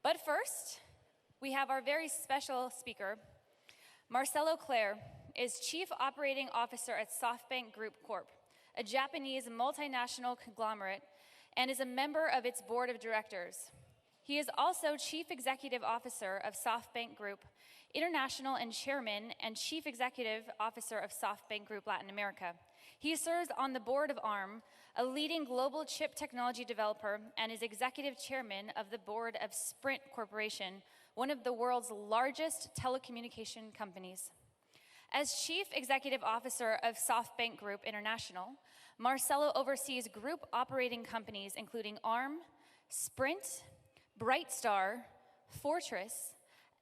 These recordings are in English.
But first, we have our very special speaker. Marcelo Claure is Chief Operating Officer at Softbank Group Corp., a Japanese multinational conglomerate, and is a member of its board of directors. He is also Chief Executive Officer of Softbank Group International and Chairman and Chief Executive Officer of Softbank Group Latin America. He serves on the board of ARM, a leading global chip technology developer, and is Executive Chairman of the board of Sprint Corporation, one of the world's largest telecommunication companies. As Chief Executive Officer of Softbank Group International, Marcelo oversees group operating companies including ARM, Sprint, Brightstar, Fortress,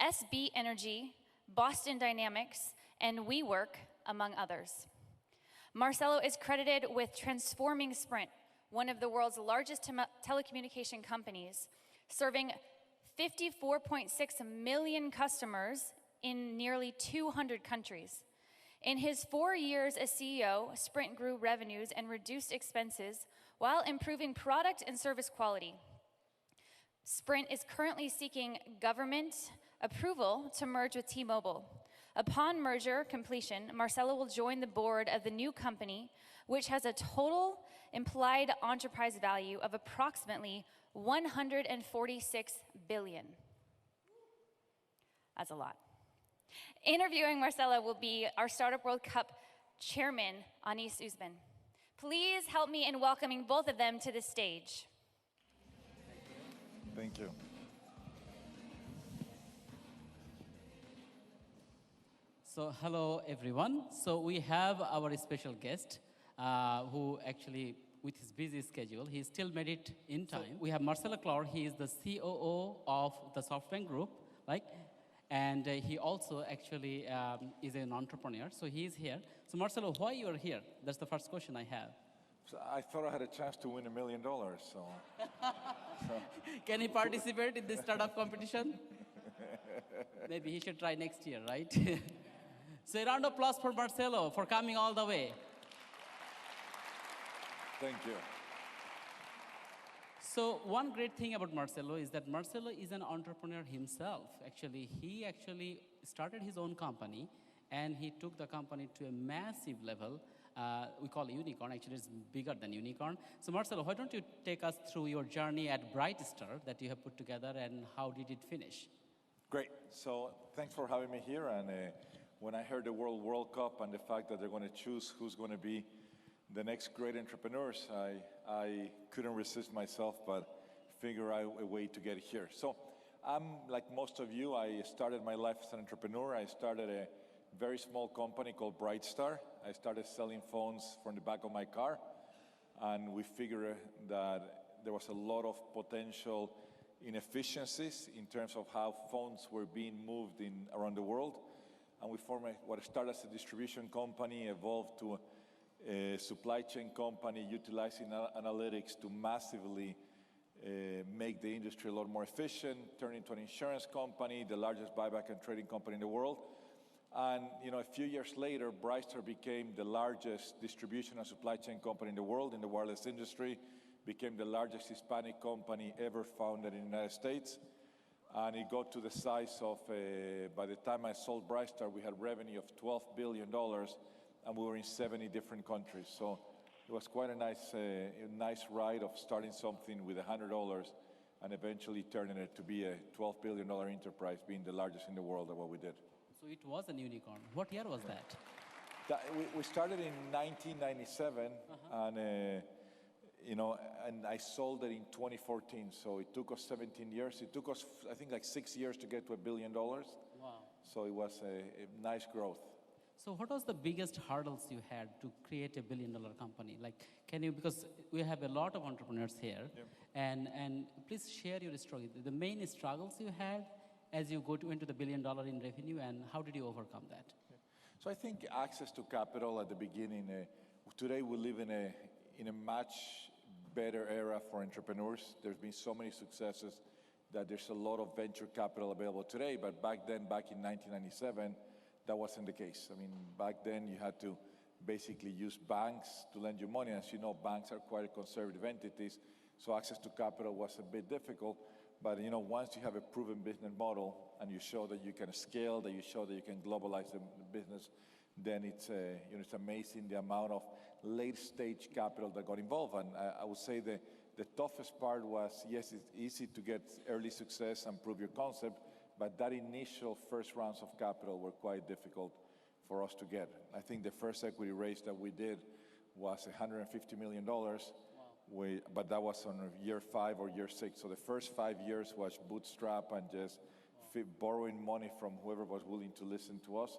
SB Energy, Boston Dynamics, and WeWork, among others. Marcelo is credited with transforming Sprint, one of the world's largest telecommunication companies, serving 54.6 million customers in nearly 200 countries. In his 4 years as CEO, Sprint grew revenues and reduced expenses while improving product and service quality. Sprint is currently seeking government approval to merge with T-Mobile. Upon merger completion, Marcelo will join the board of the new company, which has a total implied enterprise value of approximately $146 billion. That's a lot. Interviewing Marcelo will be our Startup World Cup chairman, Anis Uzzaman. Please help me in welcoming both of them to the stage. Thank you. So hello, everyone. So we have our special guest who actually, with his busy schedule, he still made it in time. So we have Marcelo Claure. He is the COO of the Softbank Group, right? And he also actually is an entrepreneur. So he is here. So Marcelo, why you are here? That's the first question I have. So I thought I had a chance to win $1 million, so. Can he participate in this startup competition? Maybe he should try next year, right? So a round of applause for Marcelo for coming all the way. Thank you. So one great thing about Marcelo is that Marcelo is an entrepreneur himself. Actually, he started his own company, and he took the company to a massive level. We call it unicorn. Actually, it's bigger than unicorn. So Marcelo, why don't you take us through your journey at Brightstar that you have put together, and how did it finish? Great. So thanks for having me here. And when I heard the World Cup and the fact that they're going to choose who's going to be the next great entrepreneurs, I couldn't resist myself but figure out a way to get here. So I'm like most of you. I started my life as an entrepreneur. I started a very small company called Brightstar. I started selling phones from the back of my car, and we figured that there was a lot of potential inefficiencies in terms of how phones were being moved around the world. And we formed what started as a distribution company, evolved to a supply chain company utilizing analytics to massively make the industry a lot more efficient, turn into an insurance company, the largest buyback and trading company in the world. And a few years later, Brightstar became the largest distribution and supply chain company in the world in the wireless industry, became the largest Hispanic company ever founded in the United States. And it got to the size of, by the time I sold Brightstar, we had revenue of $12 billion, and we were in 70 different countries. So it was quite a nice ride of starting something with $100 and eventually turning it to be a $12 billion enterprise, being the largest in the world at what we did. So it was a unicorn. What year was that? We started in 1997, and and I sold it in 2014. So it took us 17 years. It took us, I think, like 6 years to get to $1 billion. Wow. So it was a nice growth. So what was the biggest hurdles you had to create $1 billion company? Like, can you, because we have a lot of entrepreneurs here, and please share your story. The main struggles you had as you into the $1 billion in revenue, and how did you overcome that? So I think access to capital at the beginning. Today we live in a much better era for entrepreneurs. There's been so many successes that there's a lot of venture capital available today, but back in 1997, that wasn't the case. I mean, back then you had to basically use banks to lend you money. As you know, banks are quite conservative entities, so access to capital was a bit difficult. But once you have a proven business model and you show that you can scale, that you show that you can globalize the business, then it's it's amazing the amount of late-stage capital that got involved. And I would say the toughest part was, yes, it's easy to get early success and prove your concept, but that initial first rounds of capital were quite difficult for us to get. I think the first equity raise that we did was $150 million. Wow. But that was on year 5 or year 6. So the first 5 years was bootstrap and just borrowing money from whoever was willing to listen to us.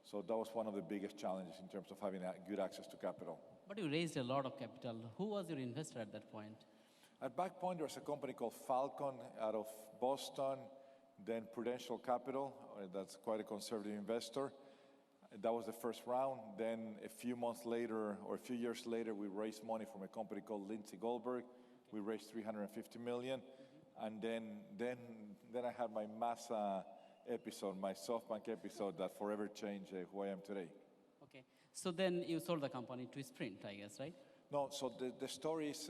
So that was one of the biggest challenges in terms of having good access to capital. But you raised a lot of capital. Who was your investor at that point? At that point, there was a company called Falcon out of Boston, then Prudential Capital, that's quite a conservative investor. That was the first round. Then a few months later, or a few years later, we raised money from a company called Lindsay Goldberg. We raised $350 million. And then I had my Massa episode, my Softbank episode that forever changed who I am today. Okay. So then you sold the company to Sprint, I guess, right? No, so the story is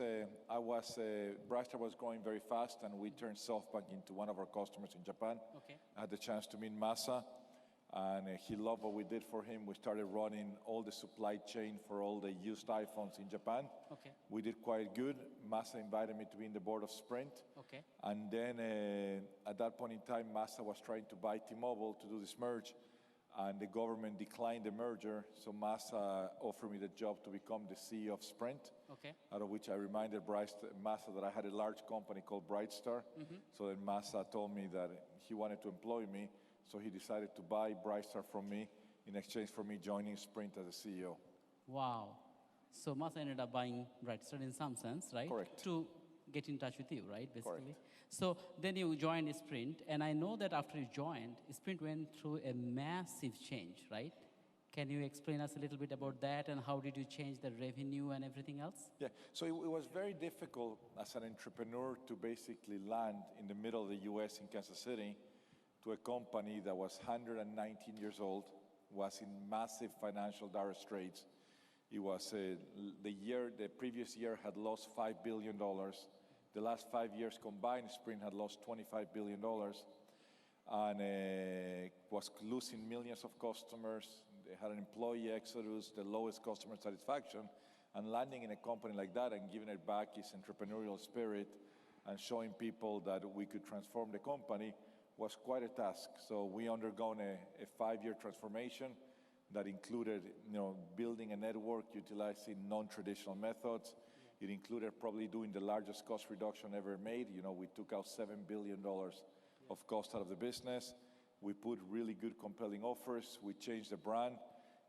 Brightstar was growing very fast, and we turned Softbank into one of our customers in Japan. Okay. I had the chance to meet Massa, and he loved what we did for him. We started running all the supply chain for all the used iPhones in Japan. Okay. We did quite good. Massa invited me to be in the board of Sprint. Okay. And then at that point in time, Massa was trying to buy T-Mobile to do this merge, and the government declined the merger, so Massa offered me the job to become the CEO of Sprint. Okay. Out of which I reminded Massa that I had a large company called Brightstar. Mm-hmm. So then Massa told me that he wanted to employ me, so he decided to buy Brightstar from me in exchange for me joining Sprint as a CEO. Wow. So Massa ended up buying Brightstar in some sense, right? Correct. To get in touch with you, right, basically? Correct. So then you joined Sprint, and I know that after you joined, Sprint went through a massive change, right? Can you explain us a little bit about that, and how did you change the revenue and everything else? Yeah, so it was very difficult as an entrepreneur to basically land in the middle of the US in Kansas City to a company that was 119 years old, was in massive financial dire straits. It was the previous year had lost $5 billion. The last 5 years combined, Sprint had lost $25 billion and was losing millions of customers. They had an employee exodus, the lowest customer satisfaction, and landing in a company like that and giving it back its entrepreneurial spirit and showing people that we could transform the company was quite a task. So we undergone a 5-year transformation that included building a network utilizing non-traditional methods. It included probably doing the largest cost reduction ever made. We took out $7 billion of cost out of the business. We put really good, compelling offers. We changed the brand.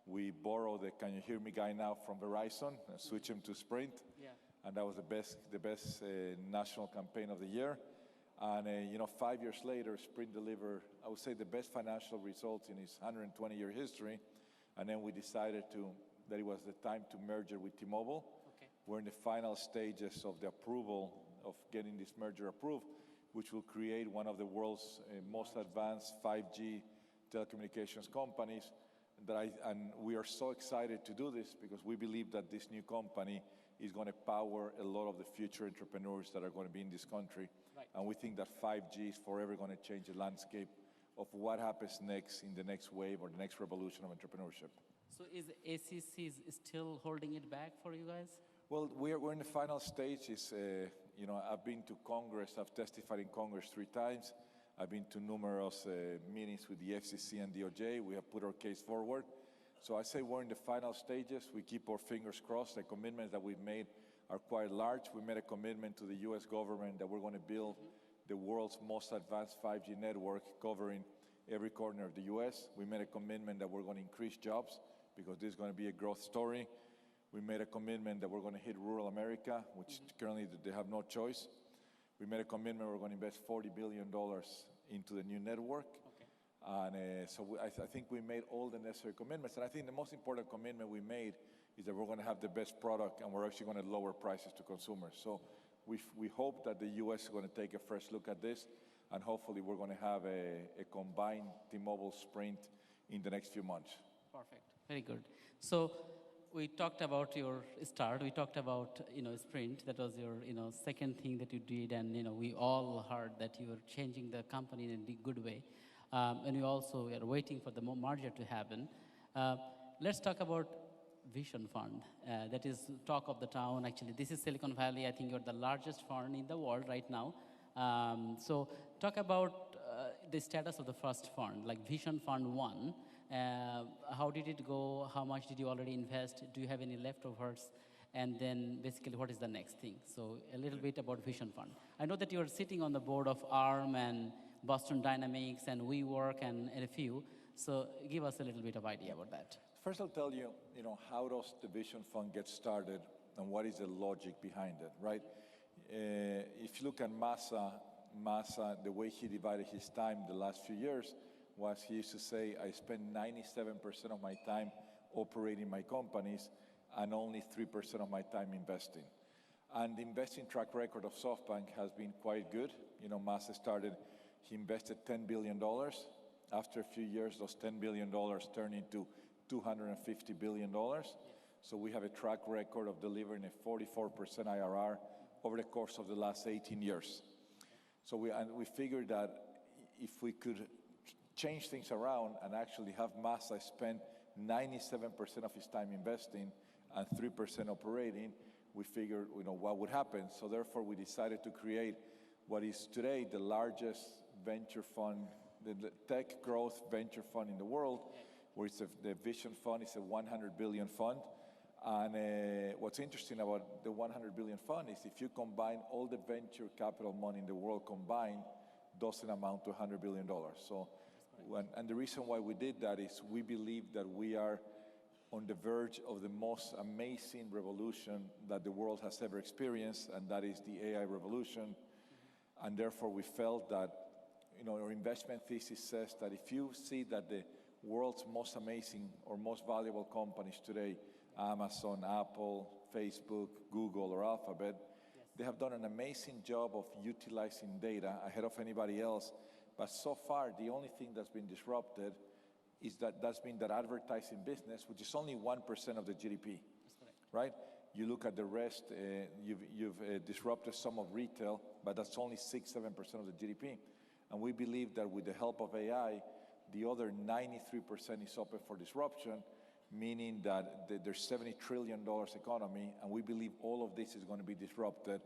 We borrowed the "Can you hear me" guy now from Verizon and switched him to Sprint. Yeah. And that was the best national campaign of the year. And 5 years later, Sprint delivered, I would say, the best financial results in its 120-year history. And then we decided that it was the time to merge with T-Mobile. Okay. We're in the final stages of the approval of getting this merger approved, which will create one of the world's most advanced 5G telecommunications companies. And we are so excited to do this because we believe that this new company is going to power a lot of the future entrepreneurs that are going to be in this country. Right. And we think that 5G is forever going to change the landscape of what happens next in the next wave or the next revolution of entrepreneurship. So is ACC still holding it back for you guys? Well, we're in the final stages. I've been to Congress. I've testified in Congress 3 times. I've been to numerous meetings with the FCC and DOJ. We have put our case forward. So I say we're in the final stages. We keep our fingers crossed. The commitments that we've made are quite large. We made a commitment to the U.S. government that we're going to build the world's most advanced 5G network covering every corner of the U.S. We made a commitment that we're going to increase jobs because this is going to be a growth story. We made a commitment that we're going to hit rural America, which currently they have no choice. We made a commitment we're going to invest $40 billion into the new network. Okay. And so I think we made all the necessary commitments. And I think the most important commitment we made is that we're going to have the best product and we're actually going to lower prices to consumers. So we hope that the U.S. is going to take a fresh look at this, and hopefully we're going to have a combined T-Mobile Sprint in the next few months. Perfect. Very good. So we talked about your start. We talked about sprint. That was your second thing that you did, and we all heard that you were changing the company in a good way, and we also are waiting for the merger to happen. Let's talk about Vision Fund. That is talk of the town. Actually, this is Silicon Valley. I think you're the largest fund in the world right now. So talk about the status of the first fund, like Vision Fund 1. How did it go? How much did you already invest? Do you have any leftovers? And then basically, what is the next thing? So a little bit about Vision Fund. I know that you're sitting on the board of ARM and Boston Dynamics and WeWork and a few. So give us a little bit of idea about that. First, I'll tell you, how does the Vision Fund get started and what is the logic behind it, right? If you look at Masa, the way he divided his time the last few years was he used to say, I spend 97% of my time operating my companies and only 3% of my time investing. And the investing track record of Softbank has been quite good. Masa started, he invested $10 billion. After a few years, those $10 billion turned into $250 billion. So we have a track record of delivering a 44% IRR over the course of the last 18 years. So we figured that if we could change things around and actually have Masa spend 97% of his time investing and 3% operating, we figured what would happen. So therefore we decided to create what is today the largest venture fund, the tech growth venture fund in the world, where the Vision Fund is a 100 billion fund. And what's interesting about the 100 billion fund is if you combine all the venture capital money in the world combined, doesn't amount to $100 billion. So, and the reason why we did that is we believe that we are on the verge of the most amazing revolution that the world has ever experienced, and that is the AI revolution. And therefore we felt that, our investment thesis says that if you see that the world's most amazing or most valuable companies today, Amazon, Apple, Facebook, Google, or Alphabet, they have done an amazing job of utilizing data ahead of anybody else. But so far, the only thing that's been disrupted is that's been that advertising business, which is only 1% of the GDP, right? You look at the rest, you've disrupted some of retail, but that's only 6-7% of the GDP. And we believe that with the help of AI, the other 93% is open for disruption, meaning that there's $70 trillion economy, and we believe all of this is going to be disrupted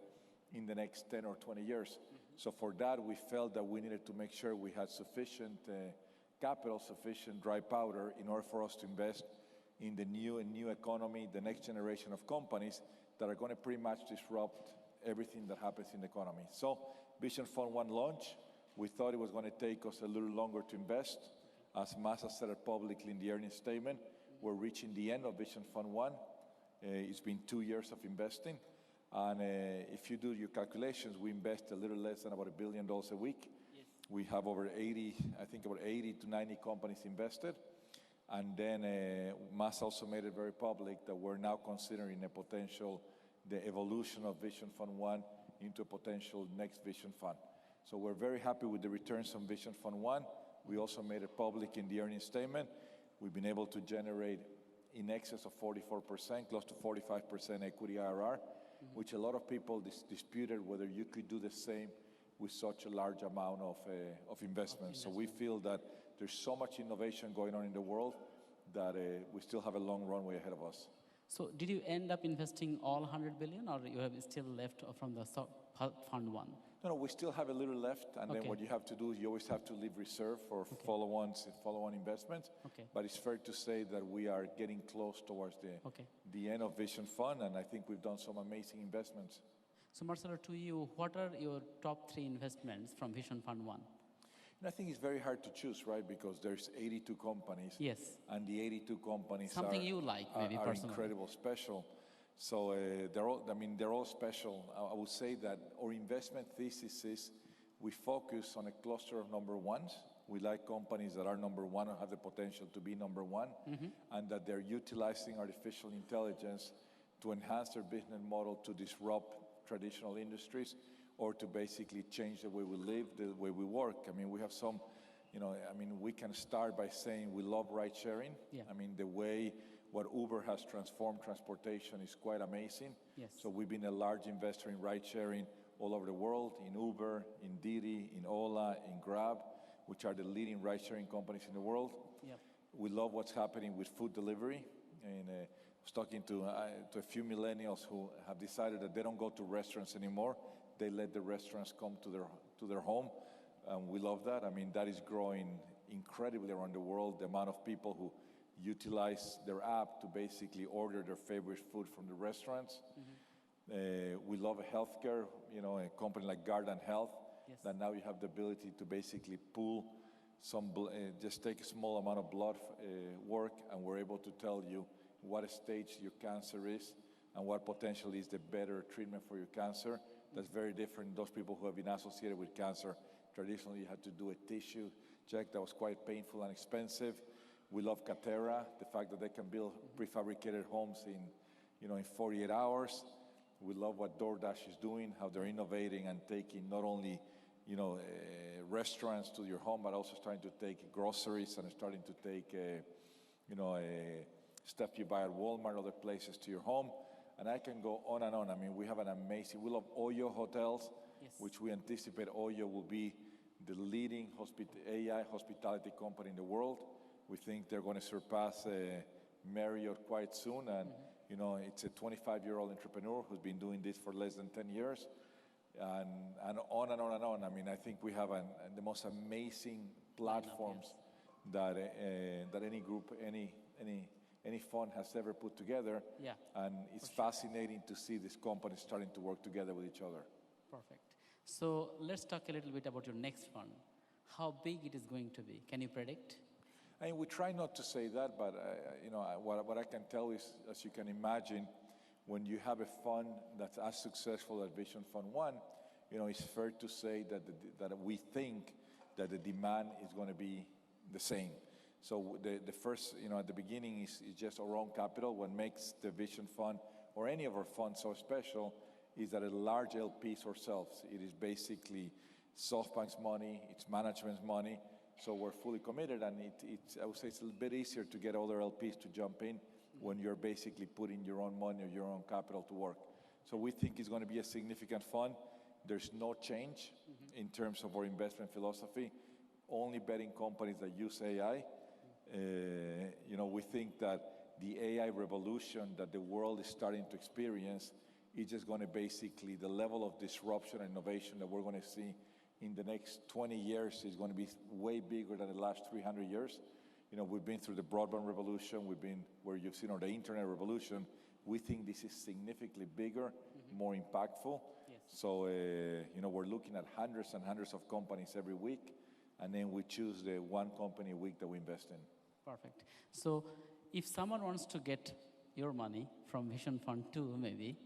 in the next 10 or 20 years. Mm-hmm. So for that, we felt that we needed to make sure we had sufficient capital, sufficient dry powder in order for us to invest in the new economy, the next generation of companies that are going to pretty much disrupt everything that happens in the economy. So Vision Fund 1 launch, we thought it was going to take us a little longer to invest. As Masa said it publicly in the earnings statement, we're reaching the end of Vision Fund 1. It's been 2 years of investing. And if you do your calculations, we invest a little less than about $1 billion a week. Yes. We have over 80 to 90 companies invested. And then Masa also made it very public that we're now considering the evolution of Vision Fund 1 into a potential next Vision Fund. So we're very happy with the returns on Vision Fund 1. We also made it public in the earnings statement. We've been able to generate in excess of 44%, close to 45% equity IRR, which a lot of people disputed whether you could do the same with such a large amount of investment. So we feel that there's so much innovation going on in the world that we still have a long runway ahead of us. So did you end up investing all 100 billion, or you have still left from the Fund 1? No, we still have a little left, and then what you have to do is you always have to leave reserve for follow-on investments. Okay. But it's fair to say that we are getting close towards the end of Vision Fund, and I think we've done some amazing investments. So Marcelo, to you, what are your top 3 investments from Vision Fund 1? And I think it's very hard to choose, right? Because there's 82 companies. Yes. And the 82 companies are incredible, special. So they're all special. I would say that our investment thesis is we focus on a cluster of number ones. We like companies that are number one or have the potential to be number one, and that they're utilizing artificial intelligence to enhance their business model to disrupt traditional industries or to basically change the way we live, the way we work. I mean, we have some, we can start by saying we love ride sharing. Yeah. I mean, the way what Uber has transformed transportation is quite amazing. Yes. So we've been a large investor in ride sharing all over the world, in Uber, in Didi, in Ola, in Grab, which are the leading ride sharing companies in the world. Yep. We love what's happening with food delivery. And I was talking to a few millennials who have decided that they don't go to restaurants anymore. They let the restaurants come to their home. We love that. I mean, that is growing incredibly around the world, the amount of people who utilize their app to basically order their favorite food from the restaurants. We love healthcare, a company like Guardant Health, Yes. that now you have the ability to basically pool just take a small amount of blood work, and we're able to tell you what stage your cancer is and what potentially is the better treatment for your cancer. That's very different. Those people who have been associated with cancer, traditionally you had to do a tissue check that was quite painful and expensive. We love Catera, the fact that they can build prefabricated homes in 48 hours. We love what DoorDash is doing, how they're innovating and taking not only restaurants to your home, but also starting to take groceries and starting to take stuff you buy at Walmart, other places to your home. And I can go on and on. I mean, we have we love Oyo Hotels, Yes. which we anticipate Oyo will be the leading AI hospitality company in the world. We think they're going to surpass Marriott quite soon. And, it's a 25-year-old entrepreneur who's been doing this for less than 10 years. And on and on and on. I mean, I think we have the most amazing platforms that any group, any fund has ever put together. Yeah. And it's fascinating to see these companies starting to work together with each other. Perfect. So let's talk a little bit about your next fund. How big it is going to be? Can you predict? I mean, we try not to say that, but what I can tell is, as you can imagine, when you have a fund that's as successful as Vision Fund 1, it's fair to say that we think that the demand is going to be the same. So the first, at the beginning is just our own capital. What makes the Vision Fund or any of our funds so special is that a large LPs ourselves. It is basically Softbank's money, it's management's money. So we're fully committed, and I would say it's a little bit easier to get other LPs to jump in when you're basically putting your own money or your own capital to work. So we think it's going to be a significant fund. There's no change in terms of our investment philosophy, only betting companies that use AI. We think that the AI revolution that the world is starting to experience is just going to basically, the level of disruption and innovation that we're going to see in the next 20 years is going to be way bigger than the last 300 years. We've been through the broadband revolution, we've been where you've seen, or the internet revolution. We think this is significantly bigger, more impactful. Yes. So, we're looking at hundreds and hundreds of companies every week, and then we choose the one company a week that we invest in. Perfect. So if someone wants to get your money from Vision Fund 2, maybe,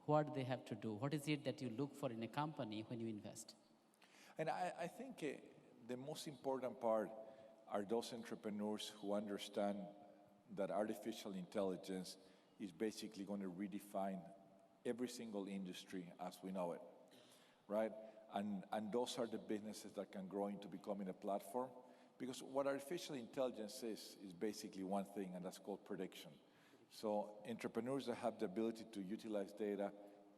what do they have to do? What is it that you look for in a company when you invest? And I think the most important part are those entrepreneurs who understand that artificial intelligence is basically going to redefine every single industry as we know it, right? And those are the businesses that can grow into becoming a platform. Because what artificial intelligence is basically one thing, and that's called prediction. So entrepreneurs that have the ability to utilize data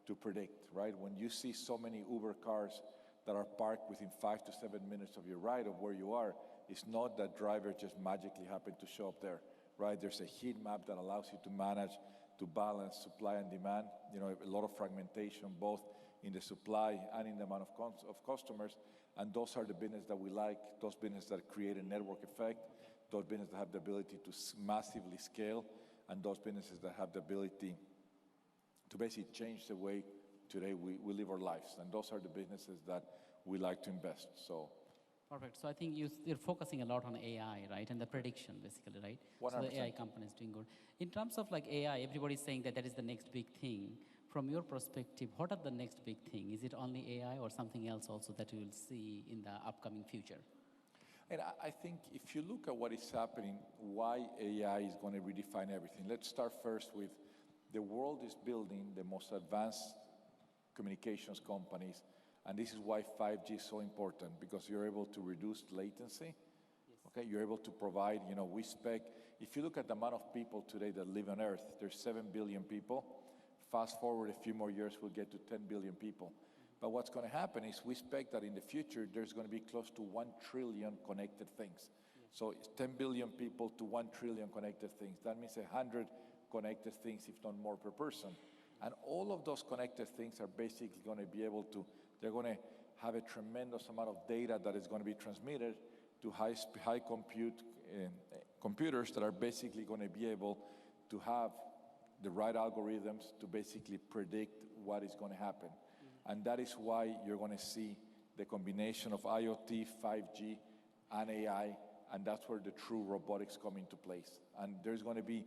to predict, right? When you see so many Uber cars that are parked within 5 to 7 minutes of your ride of where you are, it's not that driver just magically happened to show up there, right? There's a heat map that allows you to manage, to balance supply and demand. A lot of fragmentation, both in the supply and in the amount of customers. And those are the businesses that we like, those businesses that create a network effect, those businesses that have the ability to massively scale, and those businesses that have the ability to basically change the way today we live our lives. And those are the businesses that we like to invest. So. Perfect. So I think you're focusing a lot on AI, right? And the prediction, basically, right? 100%. So the AI company is doing good. In terms of like AI, everybody's saying that is the next big thing. From your perspective, what are the next big thing? Is it only AI or something else also that you will see in the upcoming future? And I think if you look at what is happening, why AI is going to redefine everything. Let's start first with the world is building the most advanced communications companies. And this is why 5G is so important, because you're able to reduce latency. Yes. Okay, you're able to provide, we spec if you look at the amount of people today that live on Earth, there's 7 billion people. Fast forward a few more years, we'll get to 10 billion people. But what's going to happen is we expect that in the future, there's going to be close to 1 trillion connected things. So it's 10 billion people to 1 trillion connected things. That means 100 connected things, if not more, per person. And all of those connected things are basically going to be able to, they're going to have a tremendous amount of data that is going to be transmitted to high computers that are basically going to be able to have the right algorithms to basically predict what is going to happen. And that is why you're going to see the combination of IoT, 5G, and AI, and that's where the true robotics come into place. And there's going to be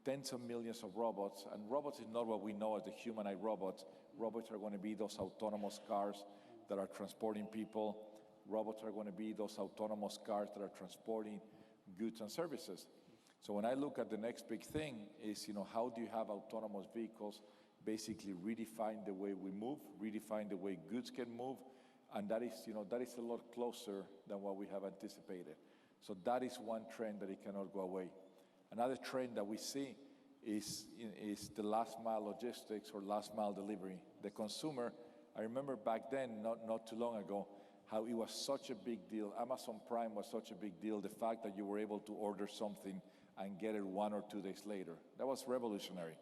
tens of millions of robots, and robots is not what we know as the humanoid robots. Robots are going to be those autonomous cars that are transporting people. Robots are going to be those autonomous cars that are transporting goods and services. So when I look at the next big thing is, how do you have autonomous vehicles basically redefine the way we move, redefine the way goods can move, and that is a lot closer than what we have anticipated. So that is one trend that it cannot go away. Another trend that we see is the last mile logistics or last mile delivery. The consumer, I remember back then, not too long ago, how it was such a big deal. Amazon Prime was such a big deal, the fact that you were able to order something and get it 1 or 2 days later. That was revolutionary.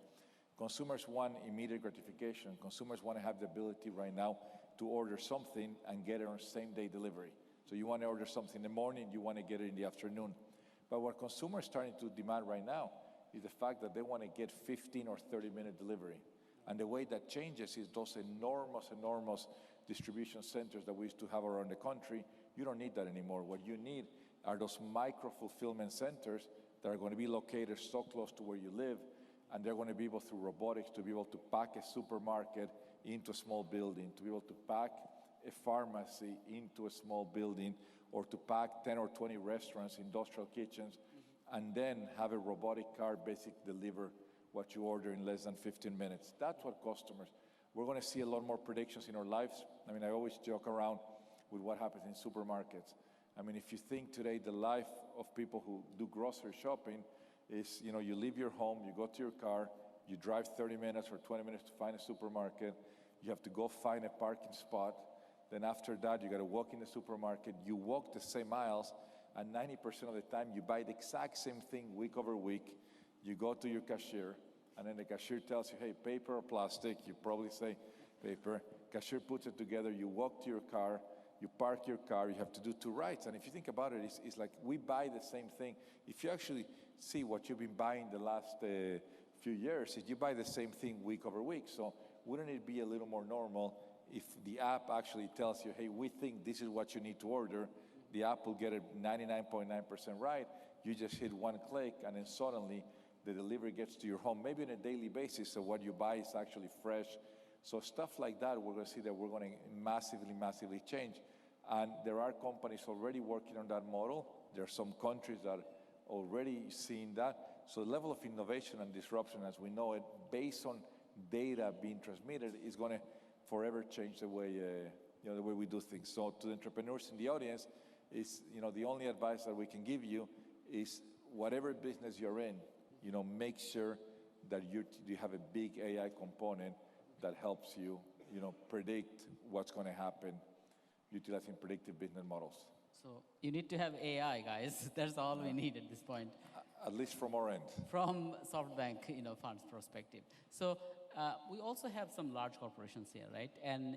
Consumers want immediate gratification. Consumers want to have the ability right now to order something and get it on same-day delivery. So you want to order something in the morning, you want to get it in the afternoon. But what consumers are starting to demand right now is the fact that they want to get 15 or 30-minute delivery. And the way that changes is those enormous distribution centers that we used to have around the country. You don't need that anymore. What you need are those micro-fulfillment centers that are going to be located so close to where you live, and they're going to be able, through robotics, to be able to pack a supermarket into a small building, to be able to pack a pharmacy into a small building, or to pack 10 or 20 restaurants, industrial kitchens, and then have a robotic car basically deliver what you order in less than 15 minutes. That's what customers. We're going to see a lot more predictions in our lives. I mean, I always joke around with what happens in supermarkets. I mean, if you think today the life of people who do grocery shopping is, you leave your home, you go to your car, you drive 30 minutes or 20 minutes to find a supermarket, you have to go find a parking spot, then after that you got to walk in the supermarket, you walk the same miles, and 90% of the time you buy the exact same thing week over week. You go to your cashier, and then the cashier tells you, hey, paper or plastic? You probably say paper. Cashier puts it together, you walk to your car, you park your car, you have to do 2 rides. And if you think about it, it's like we buy the same thing. If you actually see what you've been buying the last few years, is you buy the same thing week over week. So wouldn't it be a little more normal if the app actually tells you, hey, we think this is what you need to order? The app will get it 99.9% right. You just hit 1 click, and then suddenly the delivery gets to your home, maybe on a daily basis, so what you buy is actually fresh. So stuff like that, we're going to see that we're going to massively change. And there are companies already working on that model. There are some countries that are already seeing that. So the level of innovation and disruption as we know it, based on data being transmitted, is going to forever change the way, the way we do things. So to the entrepreneurs in the audience, is, the only advice that we can give you is whatever business you're in, make sure that you have a big AI component that helps you, predict what's going to happen utilizing predictive business models. So you need to have AI, guys. That's all we need at this point. At least from our end. From Softbank, funds perspective. So we also have some large corporations here, right? And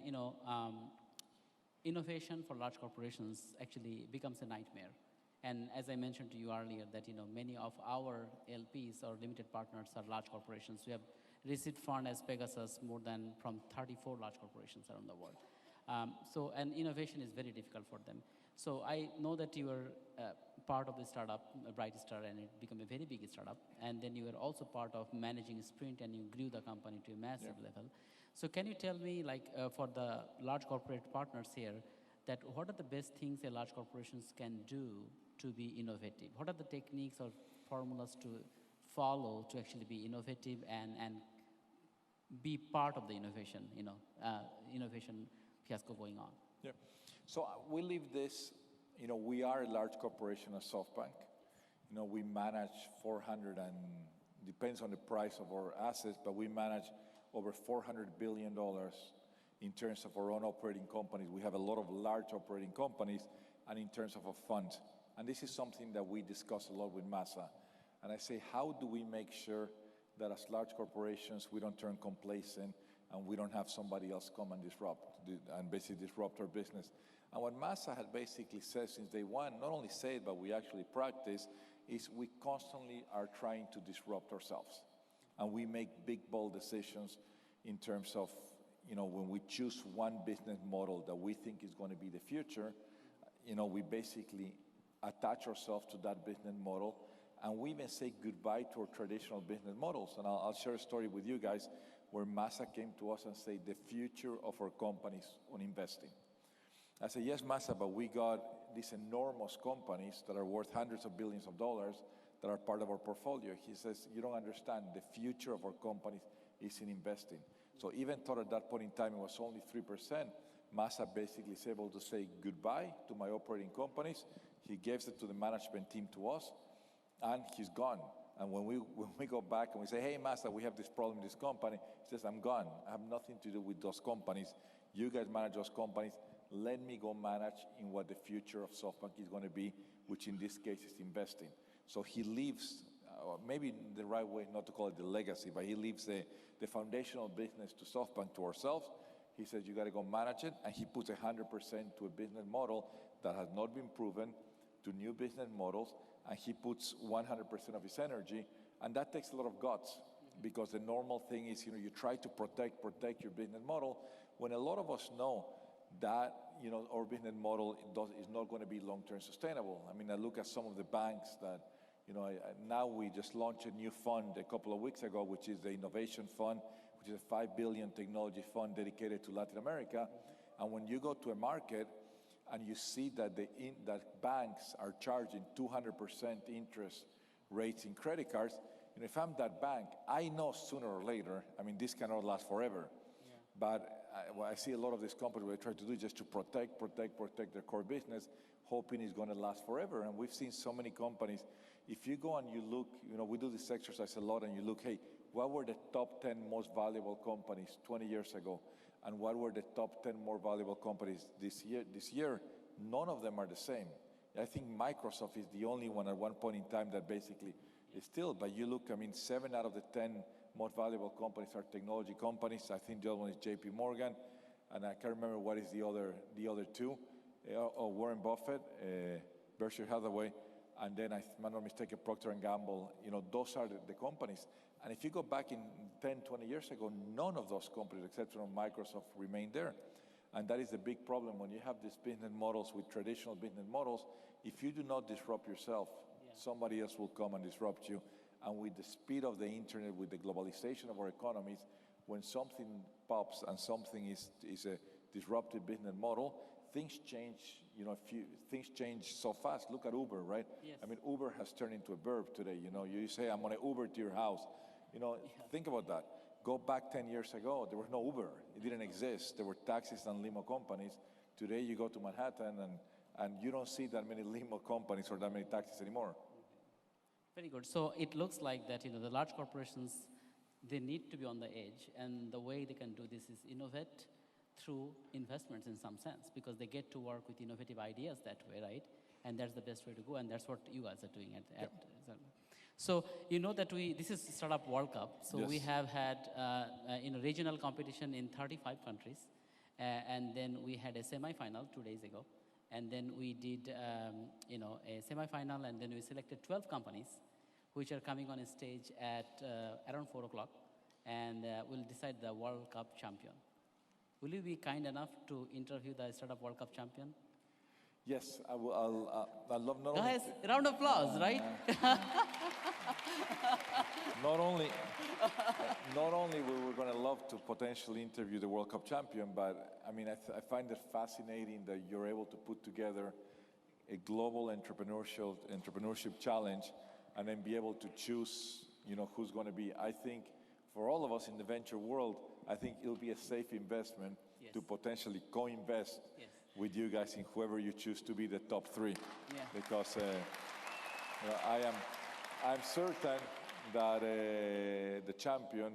innovation for large corporations actually becomes a nightmare. And as I mentioned to you earlier, that many of our LPs or limited partners are large corporations. We have received fund as Pegasus from 34 large corporations around the world. And innovation is very difficult for them. So I know that you were part of the startup, Brightstar, and it became a very big startup. And then you were also part of managing Sprint, and you grew the company to a massive level. So can you tell me, for the large corporate partners here, that what are the best things a large corporations can do to be innovative? What are the techniques or formulas to follow to actually be innovative and be part of the innovation, innovation fiasco going on? Yeah. So we leave this, we are a large corporation at Softbank. we manage 400 and depends on the price of our assets, but we manage over $400 billion in terms of our own operating companies. We have a lot of large operating companies, and in terms of a fund. And this is something that we discuss a lot with Masa. And I say, how do we make sure that as large corporations, we don't turn complacent and we don't have somebody else come and basically disrupt our business? And what Masa had basically said since day one, not only say it, but we actually practice, is we constantly are trying to disrupt ourselves. And we make big, bold decisions in terms of, when we choose one business model that we think is going to be the future, we basically attach ourselves to that business model, and we even say goodbye to our traditional business models. And I'll share a story with you guys where Masa came to us and said, the future of our companies on investing. I said, yes, Masa, but we got these enormous companies that are worth hundreds of billions of dollars that are part of our portfolio. He says, you don't understand, the future of our companies is in investing. So even though at that point in time it was only 3%, Masa basically is able to say goodbye to my operating companies. He gives it to the management team, to us, and he's gone. And when we go back and we say, hey, Masa, we have this problem in this company, he says, I'm gone. I have nothing to do with those companies. You guys manage those companies. Let me go manage in what the future of SoftBank is going to be, which in this case is investing. So he leaves, maybe the right way not to call it the legacy, but he leaves the foundational business to SoftBank, to ourselves. He says, you got to go manage it, and he puts 100% to a business model that has not been proven, to new business models, and he puts 100% of his energy, and that takes a lot of guts, because the normal thing is, you try to protect your business model, when a lot of us know that, our business model is not going to be long-term sustainable. I mean, I look at some of the banks that, now we just launched a new fund a couple of weeks ago, which is the Innovation Fund, which is a $5 billion technology fund dedicated to Latin America. And when you go to a market and you see that that banks are charging 200% interest rates in credit cards, if I'm that bank, I know sooner or later, this cannot last forever. Yeah. But what I see a lot of these companies, what they try to do is just to protect their core business, hoping it's going to last forever. And we've seen so many companies. If you go and you look, we do this exercise a lot, and you look, hey, what were the top 10 most valuable companies 20 years ago? And what were the top 10 more valuable companies this year? None of them are the same. I think Microsoft is the only one at one point in time that basically is still, but you look, 7 out of the 10 most valuable companies are technology companies. I think the other one is JP Morgan, and I can't remember what is the other two. Warren Buffett, Berkshire Hathaway, and then, if I'm not mistaken, Procter & Gamble. Those are the companies. And if you go back in 10, 20 years ago, none of those companies, except for Microsoft, remained there. And that is the big problem when you have these business models with traditional business models. If you do not disrupt yourself, somebody else will come and disrupt you. And with the speed of the internet, with the globalization of our economies, when something pops and something is a disruptive business model, things change. Things change so fast. Look at Uber, right? Yes. Uber has turned into a verb today. You say, I'm going to Uber to your house. Think about that. Go back 10 years ago, there was no Uber. It didn't exist. There were taxis and limo companies. Today, you go to Manhattan, and you don't see that many limo companies or that many taxis anymore. Very good. So it looks like that, the large corporations, they need to be on the edge, and the way they can do this is innovate through investments in some sense, because they get to work with innovative ideas that way, right? And that's the best way to go, and that's what you guys are doing at So that this is Startup World Cup, so yes. We have had regional competition in 35 countries, and then we had a semi-final 2 days ago, and then we did a semi-final, and then we selected 12 companies which are coming on a stage at around 4 o'clock, and we'll decide the World Cup champion. Will you be kind enough to interview the Startup World Cup champion? Yes, I will. I'd love not Guys, only... round of applause, right? Not only we were going to love to potentially interview the World Cup champion, but I find it fascinating that you're able to put together a global entrepreneurship challenge, and then be able to choose, who's going to be. I think for all of us in the venture world, I think it'll be a safe investment to potentially co-invest with you guys in whoever you choose to be the top 3. Yeah. Because I'm certain that the champion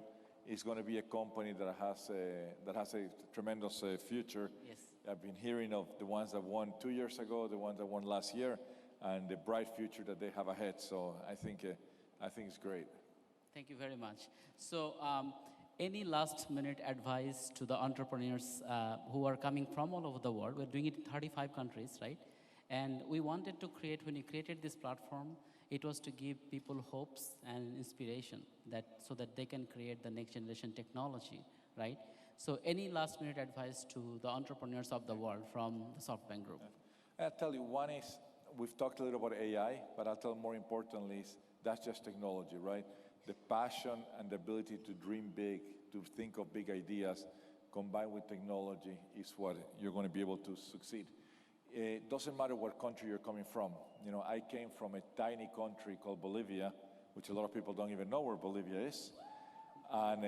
is going to be a company that has a tremendous future. Yes. I've been hearing of the ones that won 2 years ago, the ones that won last year, and the bright future that they have ahead. So I think it's great. Thank you very much. So, any last-minute advice to the entrepreneurs who are coming from all over the world? We're doing it in 35 countries, right? And we wanted to create, when we created this platform, it was to give people hopes and inspiration so that they can create the next generation technology, right? So, any last-minute advice to the entrepreneurs of the world from the Softbank Group? I'll tell you, one is, we've talked a little about AI, but I'll tell you more importantly is that's just technology, right? The passion and the ability to dream big, to think of big ideas, combined with technology is what you're going to be able to succeed. It doesn't matter what country you're coming from. You know, I came from a tiny country called Bolivia, which a lot of people don't even know where Bolivia is. And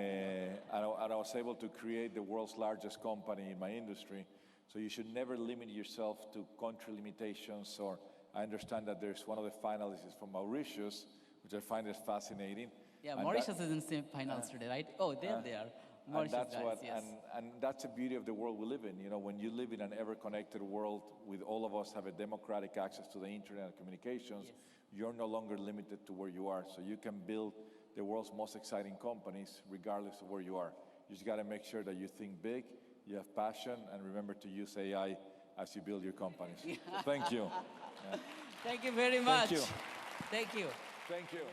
I was able to create the world's largest company in my industry. So you should never limit yourself to country limitations. Or I understand that there's one of the finalists from Mauritius, which I find is fascinating. Yeah, And Mauritius is in semi-finals today, right? Oh, there they are. Mauritius and that's guys, yes. and that's the beauty of the world we live in. You know, when you live in an ever-connected world with all of us have a democratic access to the internet and communications, Yes. you're no longer limited to where you are. So you can build the world's most exciting companies regardless of where you are. You just got to make sure that you think big, you have passion, and remember to use AI as you build your companies. So thank you. Thank you very much. you. Thank you. Thank you.